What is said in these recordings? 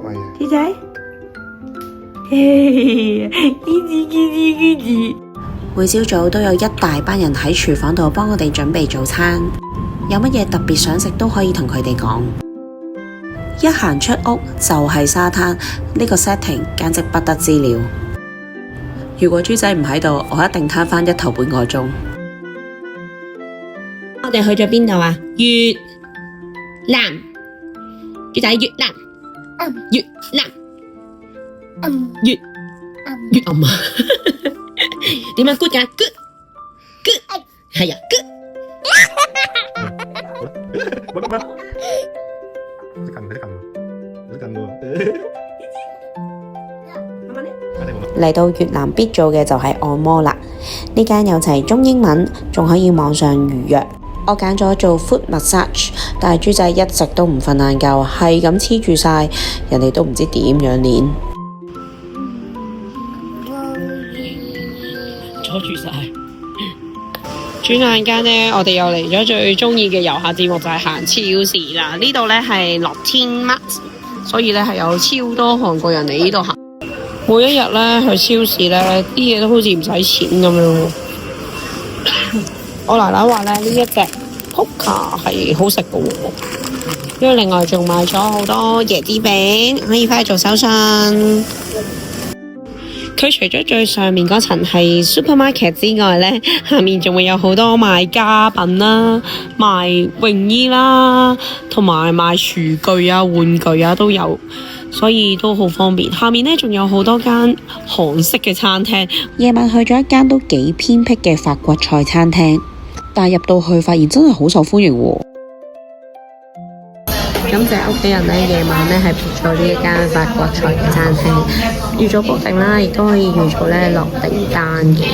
乖啊。豬仔，嘿，Gigi。每朝早都有一大班人喺廚房度幫我哋準備早餐，有乜嘢特別想食都可以同佢哋講。一行出屋就係沙灘，呢個 setting 簡直不得之了。如果豬仔唔喺度，我一定攤返1頭半個鐘。我哋去咗邊度啊？越南，豬仔越南，越南，越暗啊！點樣 good 㗎 ？good 係啊 good。嚟到越南必做嘅就係按摩啦，呢間有齊中英文，仲可以網上預約。我揀咗做 foot massage， 但係豬仔一直都唔瞓晏覺，係咁黐住晒，人哋都唔知點樣練。阻住晒。轉眼間呢，我哋又嚟咗最中意嘅遊客節目，就係行超市啦。呢度呢係Lotte Mart，所以呢係有超多韓國人嚟呢度行。每一日呢去超市呢啲嘢都好似唔使錢咁樣。我奶奶話呢一隻 Pokka 係好食嘅喎，因為另外仲買咗好多椰子餅，可以翻去做手信。佢除咗最上面嗰層係 supermarket 之外呢，下面仲會有好多賣家品啦、賣泳衣啦，同埋賣廚具啊、玩具啊都有，所以都好方便。下面呢仲有好多間韓式嘅餐廳。夜晚去咗一間都幾偏僻嘅法國菜餐廳，但入到去發現真係好受歡迎喎。感謝屋企人呢，夜晚呢係 book 咗呢一間法國菜嘅餐廳，預早 book 定啦，亦都可以預早呢落訂單嘅。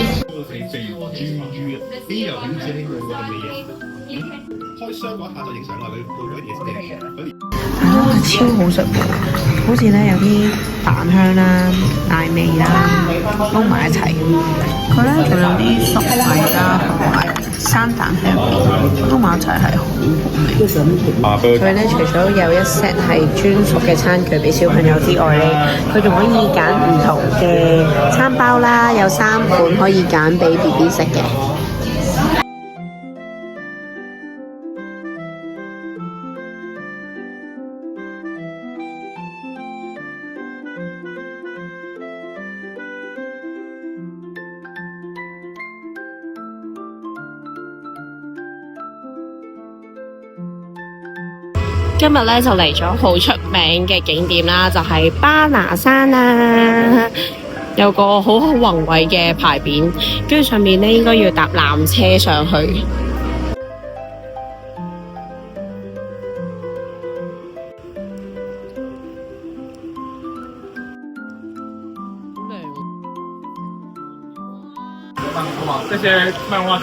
超好食喎，好似呢有啲蛋香啦、奶味啦，撈埋一齊。佢呢仲有啲粟米啦，同埋生蛋喺入邊，撈埋一齊係好好味。佢呢除咗有一 set 係專屬嘅餐具俾小朋友之外呢，佢仲可以揀唔同嘅餐包啦，有3款可以揀俾 BB 食嘅。今日咧就嚟咗好出名嘅景點啦，就係巴拿山啦，有個好宏偉嘅牌匾，跟住上面咧應該要搭纜車上去。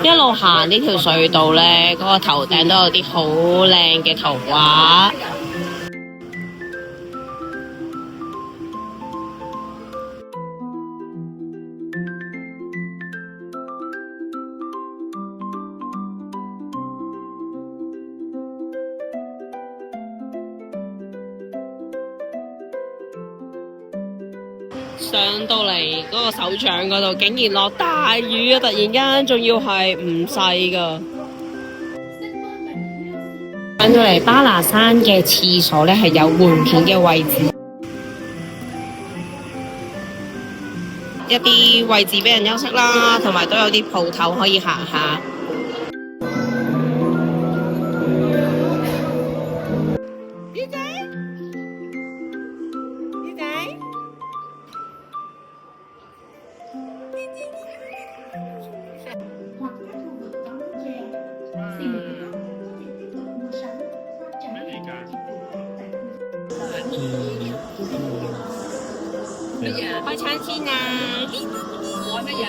一路行呢條隧道呢，嗰個頭頂都有啲好靚嘅圖畫。上到嚟嗰個手掌嗰度，竟然落大雨啊！突然間，仲要係唔細噶。上到嚟巴拿山嘅廁所呢，係有換片嘅位置，一啲位置俾人休息啦，同埋都有啲鋪頭可以行下。開餐先啊！開乜嘢？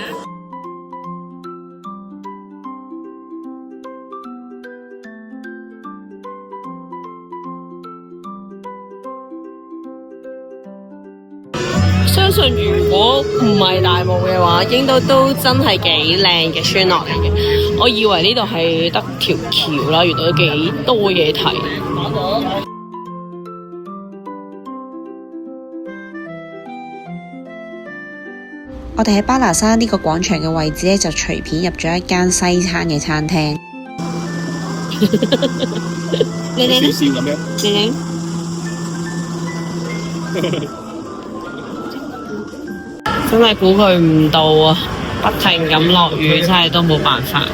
相信如果唔係大霧嘅話，應該都真係幾靚嘅村落嚟嘅。我以為呢度係得條橋啦，原來都幾多嘢睇。我哋喺巴拿山呢個廣場嘅位置呢，就隨便入咗一間西餐嘅餐廳。你哋呢？咁樣，你真係估佢唔到啊！不停咁落雨，真係都冇辦法。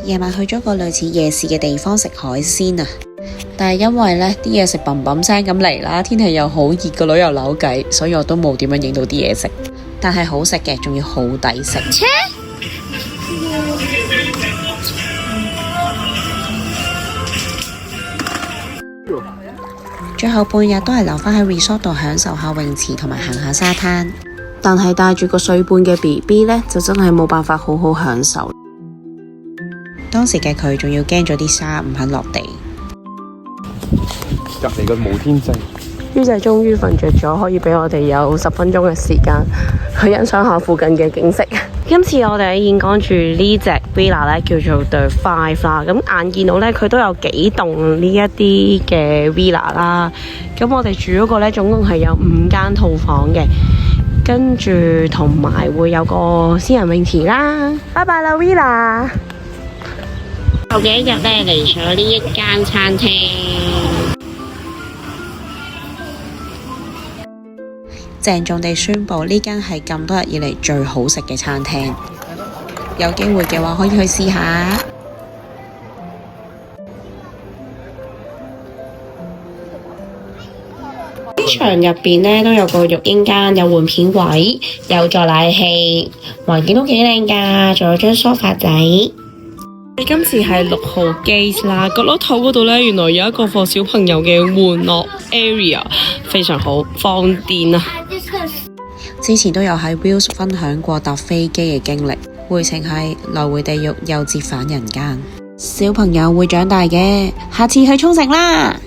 夜晚去咗個類似夜市嘅地方食海鮮啊，但係因為呢啲嘢食砰砰聲咁嚟啦，天氣又好熱，個女又扭計，所以我都冇點樣影到啲嘢食。但係好食嘅，仲要好抵食。最後半日都係留返喺 resort 度享受下泳池同埋行下沙灘，但係帶住個歲半嘅 BB 呢，就真係冇辦法好好享受。當時嘅佢仲要驚咗啲沙唔肯落地。隔離個無天際，於仔終於瞓着咗，可以俾我哋有10分鐘嘅時間去欣賞下附近嘅景色。今次我哋喺演講住呢隻 villa 咧，叫做 The Five 啦。咁眼見到咧，佢都有幾棟呢一啲嘅 villa 啦。咁我哋住嗰個咧，總共係有5間套房嘅，跟住同埋會有個私人泳池啦。拜拜啦 villa！後幾日咧嚟咗呢一間餐廳。鄭重地宣布呢間係咁多日以嚟最好食嘅餐廳，有機會嘅話可以去試下。場入邊呢都有個育嬰間，有換片位，有助奶器，環境都幾靚㗎，仲有張梳化仔。今次係6號 gate 啦，角落頭嗰度呢，原來有一個放小朋友嘅玩樂 area， 非常好，放電啊！之前都有喺 Wills 分享過搭飛機嘅經歷，回程係來回地獄又折返人間。小朋友會長大嘅，下次去沖繩啦！